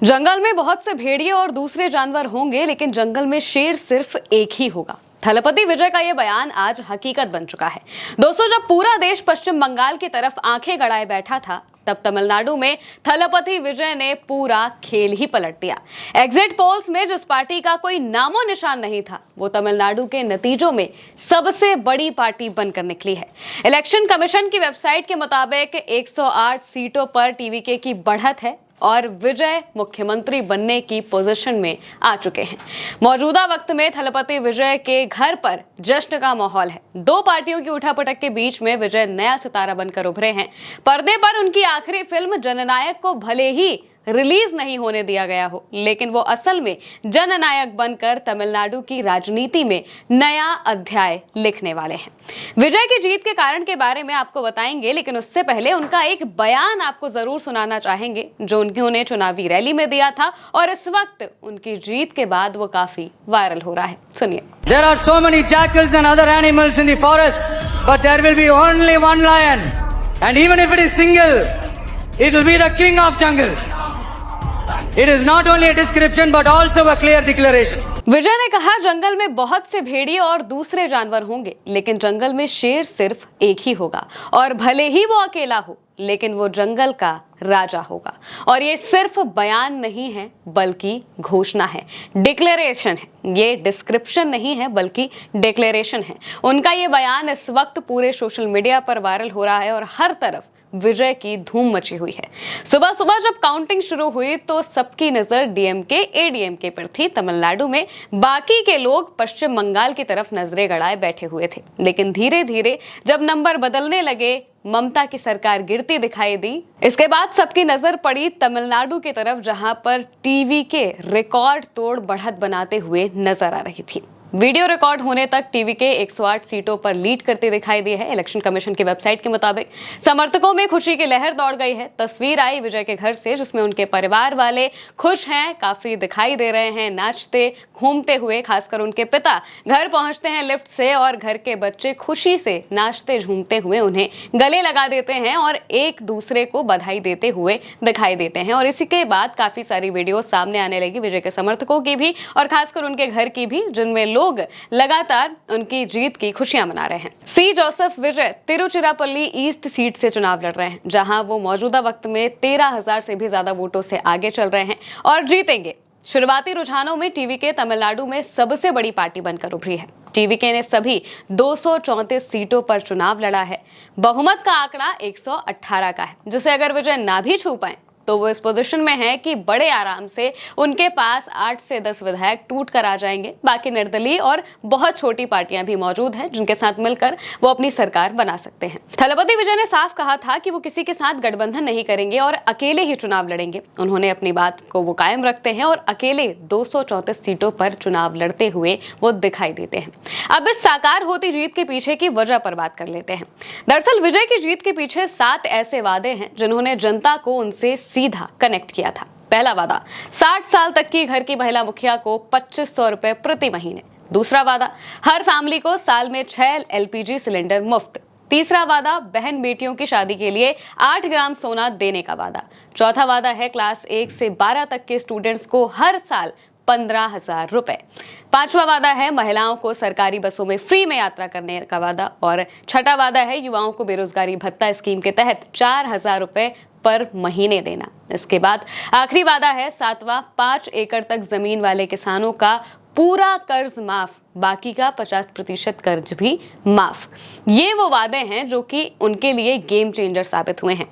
जंगल में बहुत से भेड़िए और दूसरे जानवर होंगे, लेकिन जंगल में शेर सिर्फ एक ही होगा। थलपति विजय का यह बयान आज हकीकत बन चुका है। दोस्तों, जब पूरा देश पश्चिम बंगाल की तरफ आंखें गड़ाए बैठा था, तब तमिलनाडु में थलपति विजय ने पूरा खेल ही पलट दिया। एग्जिट पोल्स में जिस पार्टी का कोई नामो निशान नहीं था, वो तमिलनाडु के नतीजों में सबसे बड़ी पार्टी बनकर निकली है। इलेक्शन कमीशन की वेबसाइट के मुताबिक 108 सीटों पर टीवीके की बढ़त है और विजय मुख्यमंत्री बनने की पोजीशन में आ चुके हैं। मौजूदा वक्त में थलपति विजय के घर पर जश्न का माहौल है। दो पार्टियों की उठापटक के बीच में विजय नया सितारा बनकर उभरे हैं। पर्दे पर उनकी आखिरी फिल्म जननायक को भले ही रिलीज नहीं होने दिया गया हो, लेकिन वो असल में जननायक बनकर तमिलनाडु की राजनीति में नया अध्याय लिखने वाले हैं। विजय की जीत के कारण के बारे में आपको बताएंगे, लेकिन उससे पहले उनका एक बयान आपको जरूर सुनाना चाहेंगे जो उन्होंने चुनावी रैली में दिया था और इस वक्त उनकी जीत के बाद वो काफी वायरल हो रहा है। सुनिए। There are so many jackals and other animals in the forest, but there will be only one lion, and even if it is single, it will be the king of jungle. It is not only a description but also a clear declaration. विजय ने कहा, जंगल में बहुत से भेड़िए और दूसरे जानवर होंगे, लेकिन जंगल में शेर सिर्फ एक ही होगा और भले ही वो अकेला हो, लेकिन वो जंगल का राजा होगा। और ये सिर्फ बयान नहीं है बल्कि घोषणा है, डिक्लेरेशन है। ये डिस्क्रिप्शन नहीं है बल्कि डिक्लेरेशन है। उनका ये बयान इस वक्त पूरे सोशल मीडिया पर वायरल हो रहा है और हर तरफ विजय की धूम मची हुई है। सुबह सुबह जब काउंटिंग शुरू हुई तो सबकी नजर डीएमके एडीएमके पर थी। तमिलनाडु में बाकी के लोग पश्चिम बंगाल की तरफ नजरें गड़ाए बैठे हुए थे, लेकिन धीरे धीरे जब नंबर बदलने लगे, ममता की सरकार गिरती दिखाई दी। इसके बाद सबकी नजर पड़ी तमिलनाडु की तरफ, जहां पर टीवीके रिकॉर्ड तोड़ बढ़त बनाते हुए नजर आ रही थी। वीडियो रिकॉर्ड होने तक टीवीके 108 सीटों पर लीड करते दिखाई दी है। इलेक्शन कमीशन की वेबसाइट के मुताबिक समर्थकों में खुशी की लहर दौड़ गई है। तस्वीर आई विजय के घर से, जिसमें उनके परिवार वाले खुश हैं, काफी दिखाई दे रहे हैं, नाचते घूमते हुए। खासकर उनके पिता घर पहुंचते हैं लिफ्ट से और घर के बच्चे खुशी से नाचते झूमते हुए उन्हें गले लगा देते हैं और एक दूसरे को बधाई देते हुए दिखाई देते हैं। और इसी के बाद काफी सारी वीडियो सामने आने लगी विजय के समर्थकों की भी और खासकर उनके घर की भी, जिनमें लोग लगातार उनकी जीत की खुशियां मना रहे हैं। सी जोसेफ विजय तिरुचिरापल्ली ईस्ट सीट से चुनाव लड़ रहे हैं, जहां वो मौजूदा वक्त में 13,000 से भी ज्यादा वोटों से आगे चल रहे हैं और जीतेंगे। शुरुआती रुझानों में टीवीके तमिलनाडु में सबसे बड़ी पार्टी बनकर उभरी है। टीवीके ने सभी 234 सीटों पर चुनाव लड़ा है। बहुमत का आंकड़ा 118 का है, जिसे अगर विजय ना भी छू पाए तो वो इस पोजीशन में है कि बड़े आराम से उनके पास 8 से 10 विधायक टूट कर आ जाएंगे। बाकी निर्दलीय और बहुत छोटी पार्टियां भी मौजूद हैं, जिनके साथ मिलकर वो अपनी सरकार बना सकते हैं। थलपति विजय ने साफ कहा था कि वो किसी के साथ गठबंधन नहीं करेंगे और अकेले ही चुनाव लड़ेंगे। उन्होंने अपनी बात को वो कायम रखते हैं और अकेले 234 सीटों पर चुनाव लड़ते हुए वो दिखाई देते हैं। अब इस साकार होती जीत के पीछे की वजह पर बात कर लेते हैं। दरअसल विजय की जीत के पीछे 7 ऐसे वादे हैं जिन्होंने जनता को उनसे सीधा कनेक्ट किया था। पहला वादा, 60 साल तक की घर की महिला मुखिया को 2500 रुपए प्रति महीने। दूसरा वादा, हर फैमिली को साल में 6 एलपीजी सिलेंडर मुफ्त। तीसरा वादा, बहन बेटियों की शादी के लिए 8 ग्राम सोना देने का वादा। चौथा वादा है क्लास 1 से 12 तक के स्टूडेंट्स को हर साल 15,000 रुपए। पांचवा वादा है महिलाओं को सरकारी बसों में फ्री में यात्रा करने का वादा। और छठा वादा है युवाओं को बेरोजगारी भत्ता स्कीम के तहत 4,000 रुपए पर महीने देना। इसके बाद आखिरी वादा है 7वां, 5 एकड़ तक जमीन वाले किसानों का पूरा कर्ज माफ, बाकी का 50% कर्ज भी माफ। ये वो वादे हैं जो कि उनके लिए गेम चेंजर साबित हुए हैं।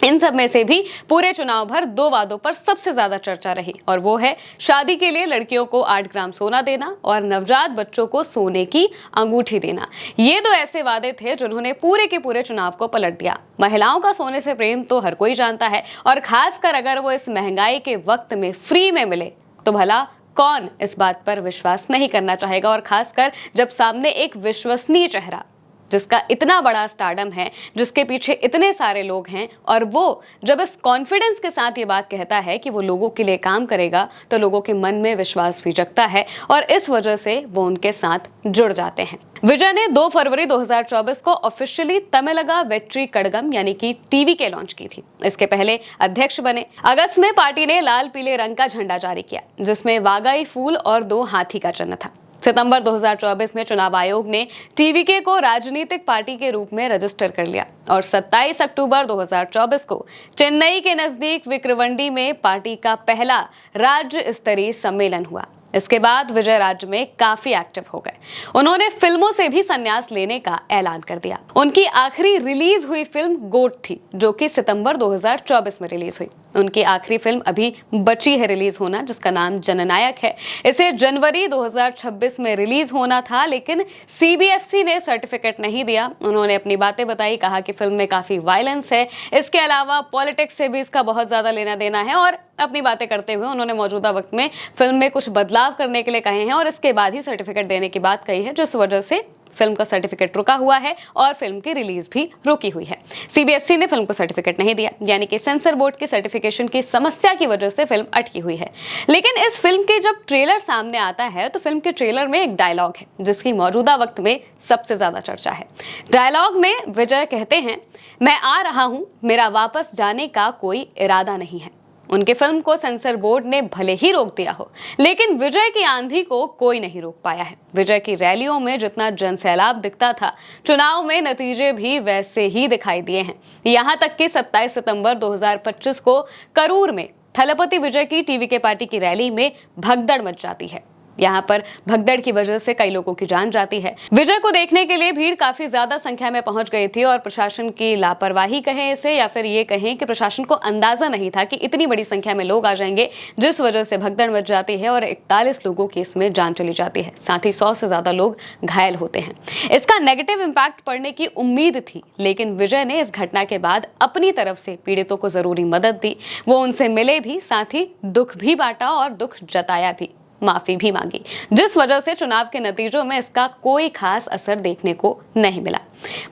इन सब में से भी पूरे चुनाव भर 2 वादों पर सबसे ज्यादा चर्चा रही, और वो है शादी के लिए लड़कियों को 8 ग्राम सोना देना और नवजात बच्चों को सोने की अंगूठी देना। ये 2 ऐसे वादे थे जिन्होंने पूरे के पूरे चुनाव को पलट दिया। महिलाओं का सोने से प्रेम तो हर कोई जानता है, और खासकर अगर वो इस महंगाई के वक्त में फ्री में मिले तो भला कौन इस बात पर विश्वास नहीं करना चाहेगा। और खासकर जब सामने एक विश्वसनीय चेहरा जिसका इतना बड़ा स्टारडम है, जिसके पीछे इतने सारे लोग हैं, और वो जब इस कॉन्फिडेंस के साथ ये बात कहता है कि वो लोगों के लिए काम करेगा, तो लोगों के मन में विश्वास भी जगता है और इस वजह से वो उनके साथ जुड़ जाते हैं। विजय ने 2 फरवरी 2024 को ऑफिशियली तमिलगा वेट्री कड़गम यानी कि टीवीके लॉन्च की थी। इसके पहले अध्यक्ष बने। अगस्त में पार्टी ने लाल पीले रंग का झंडा जारी किया, जिसमें वागाई फूल और 2 हाथी का चिन्ह था। सितंबर 2024 में चुनाव आयोग ने टीवीके को राजनीतिक पार्टी के रूप में रजिस्टर कर लिया और 27 अक्टूबर 2024 को चेन्नई के नजदीक विक्रवंडी में पार्टी का पहला राज्य स्तरीय सम्मेलन हुआ। इसके बाद विजय राज्य में काफी एक्टिव हो गए। उन्होंने फिल्मों से भी संन्यास लेने का ऐलान कर दिया। उनकी आखिरी रिलीज हुई फिल्म गोट थी, जो कि सितंबर 2024 में रिलीज हुई। उनकी आखिरी फिल्म अभी बची है रिलीज होना, जिसका नाम जननायक है। इसे जनवरी 2026 में रिलीज होना था, लेकिन सीबीएफसी ने सर्टिफिकेट नहीं दिया। उन्होंने अपनी बातें बताई, कहा कि फिल्म में काफी वायलेंस है, इसके अलावा पॉलिटिक्स से भी इसका बहुत ज्यादा लेना देना है, और अपनी बातें करते हुए उन्होंने मौजूदा वक्त में फिल्म में कुछ बदलाव करने के लिए कहे हैं और इसके बाद ही सर्टिफिकेट देने की बात कही है, जिस वजह से फिल्म का सर्टिफिकेट रुका हुआ है और फिल्म की रिलीज भी रुकी हुई है। सीबीएफसी ने फिल्म को सर्टिफिकेट नहीं दिया, यानी कि सेंसर बोर्ड की सर्टिफिकेशन की समस्या की वजह से फिल्म अटकी हुई है। लेकिन इस फिल्म के जब ट्रेलर सामने आता है तो फिल्म के ट्रेलर में एक डायलॉग है जिसकी मौजूदा वक्त में सबसे ज्यादा चर्चा है। डायलॉग में विजय कहते हैं, मैं आ रहा हूं, मेरा वापस जाने का कोई इरादा नहीं है। उनकी फिल्म को सेंसर बोर्ड ने भले ही रोक दिया हो, लेकिन विजय की आंधी को कोई नहीं रोक पाया है। विजय की रैलियों में जितना जनसैलाब दिखता था, चुनाव में नतीजे भी वैसे ही दिखाई दिए हैं। यहां तक कि 27 सितंबर 2025 को करूर में थलपति विजय की टीवीके पार्टी की रैली में भगदड़ मच जाती है। यहाँ पर भगदड़ की वजह से कई लोगों की जान जाती है। विजय को देखने के लिए भीड़ काफी ज्यादा संख्या में पहुंच गई थी और प्रशासन की लापरवाही कहें इसे या फिर ये कहें कि प्रशासन को अंदाजा नहीं था कि इतनी बड़ी संख्या में लोग आ जाएंगे, जिस वजह से भगदड़ मच जाती है और 41 लोगों की इसमें जान चली जाती है। साथ ही 100 से ज्यादा लोग घायल होते हैं। इसका नेगेटिव इम्पैक्ट पड़ने की उम्मीद थी, लेकिन विजय ने इस घटना के बाद अपनी तरफ से पीड़ितों को जरूरी मदद दी। वो उनसे मिले भी, साथ ही दुख भी बांटा और दुख जताया भी, माफी भी मांगी, जिस वजह से चुनाव के नतीजों में इसका कोई खास असर देखने को नहीं मिला।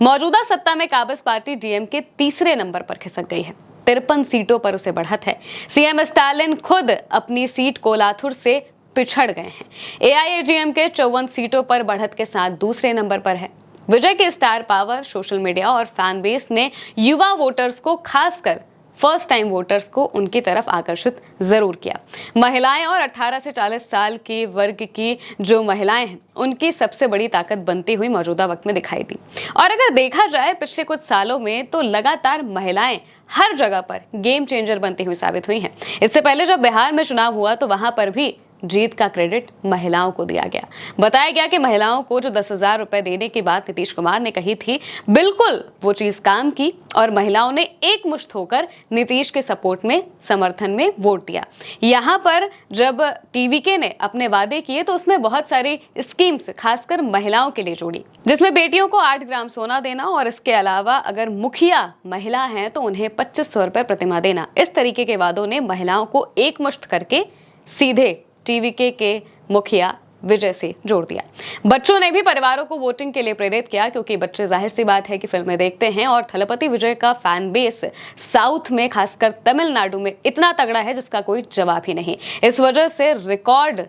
मौजूदा सत्ता में काबिज पार्टी डीएमके तीसरे नंबर पर खिसक गई है। 53 सीटों पर उसे बढ़त है। सीएम स्टालिन खुद अपनी सीट कोलाथुर से पिछड़ गए हैं। एआईएडीएमके 54 सीटों पर बढ़त के साथ दूसरे नंबर पर है। विजय के स्टार पावर, सोशल मीडिया और फैन बेस ने युवा वोटर्स को, खासकर फर्स्ट टाइम वोटर्स को उनकी तरफ आकर्षित जरूर किया। महिलाएं और 18 से 40 साल के वर्ग की जो महिलाएं हैं, उनकी सबसे बड़ी ताकत बनती हुई मौजूदा वक्त में दिखाई दी। और अगर देखा जाए पिछले कुछ सालों में, तो लगातार महिलाएं हर जगह पर गेम चेंजर बनती हुई साबित हुई हैं। इससे पहले जब बिहार में चुनाव हुआ तो वहां पर भी जीत का क्रेडिट महिलाओं को दिया गया। बताया गया कि महिलाओं को जो 10,000 रुपए देने की बात नीतीश कुमार ने कही थी, बिल्कुल वो चीज काम की और महिलाओं ने एक मुश्त होकर नीतीश के सपोर्ट में, समर्थन में वोट दिया। यहाँ पर जब टीवीके ने अपने वादे किए तो उसमें बहुत सारी स्कीम्स खासकर महिलाओं के लिए जोड़ी, जिसमें बेटियों को 8 ग्राम सोना देना और इसके अलावा अगर मुखिया महिला हैं तो उन्हें 2500 रुपए प्रतिमाह देना। इस तरीके के वादों ने महिलाओं को एक मुश्त करके सीधे टीवीके के मुखिया विजय से जोड़ दिया। बच्चों ने भी परिवारों को वोटिंग के लिए प्रेरित किया, क्योंकि बच्चे जाहिर सी बात है कि फिल्में देखते हैं और थलपति विजय का फैन बेस साउथ में, खासकर तमिलनाडु में इतना तगड़ा है जिसका कोई जवाब ही नहीं। इस वजह से रिकॉर्ड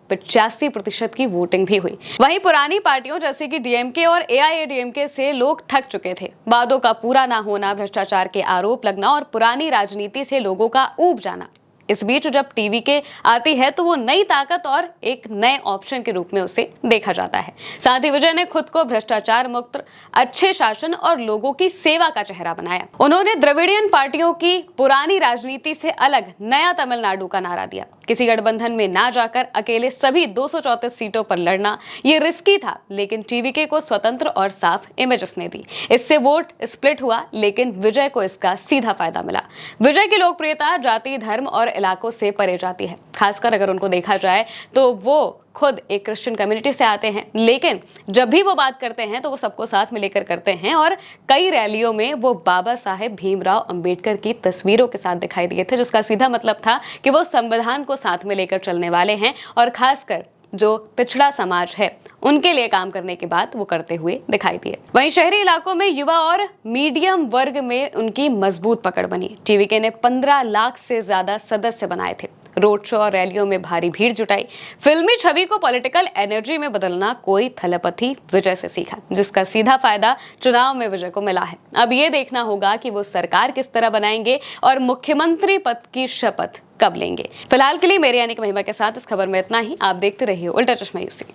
85% की वोटिंग भी हुई। वहीं पुरानी पार्टियों जैसे कि डीएमके और एआईएडीएमके से लोग थक चुके थे। वादों का पूरा ना होना, भ्रष्टाचार के आरोप लगना और पुरानी राजनीति से लोगों का ऊब जाना। इस बीच जब टीवीके आती है तो वो नई ताकत और एक नए ऑप्शन के रूप में उसे देखा जाता है। साथ ही विजय ने खुद को भ्रष्टाचार मुक्त, अच्छे शासन और लोगों की सेवा का चेहरा बनाया। उन्होंने द्रविडियन पार्टियों की पुरानी राजनीति से अलग नया तमिलनाडु का नारा दिया। किसी गठबंधन में ना जाकर अकेले सभी 234 सीटों पर लड़ना ये रिस्की था, लेकिन टीवीके को स्वतंत्र और साफ इमेज उसने दी। इससे वोट स्प्लिट हुआ, लेकिन विजय को इसका सीधा फायदा मिला। विजय की लोकप्रियता जाति, धर्म और इलाकों से परे जाती है। खासकर अगर उनको देखा जाए तो वो खुद एक क्रिश्चियन कम्युनिटी से आते हैं, लेकिन जब भी वो बात करते हैं तो वो सबको साथ में लेकर करते हैं और कई रैलियों में वो बाबा साहेब भीमराव अंबेडकर की तस्वीरों के साथ दिखाई दिए थे, जिसका सीधा मतलब था कि वो संविधान को साथ में लेकर चलने वाले हैं और खासकर जो पिछड़ा समाज है उनके लिए काम करने की बात वो करते हुए दिखाई दिए। वहीं शहरी इलाकों में युवा और मीडियम वर्ग में उनकी मजबूत पकड़ बनी। टीवीके ने 15 लाख से ज्यादा सदस्य बनाए थे, रोड शो और रैलियों में भारी भीड़ जुटाई। फिल्मी छवि को पॉलिटिकल एनर्जी में बदलना कोई थलपति विजय से सीखा, जिसका सीधा फायदा चुनाव में विजय को मिला है। अब ये देखना होगा कि वो सरकार किस तरह बनाएंगे और मुख्यमंत्री पद की शपथ कब लेंगे। फिलहाल के लिए मेरे यानी कि महिमा के साथ इस खबर में इतना ही। आप देखते रहिए उल्टा चश्मा यूसी।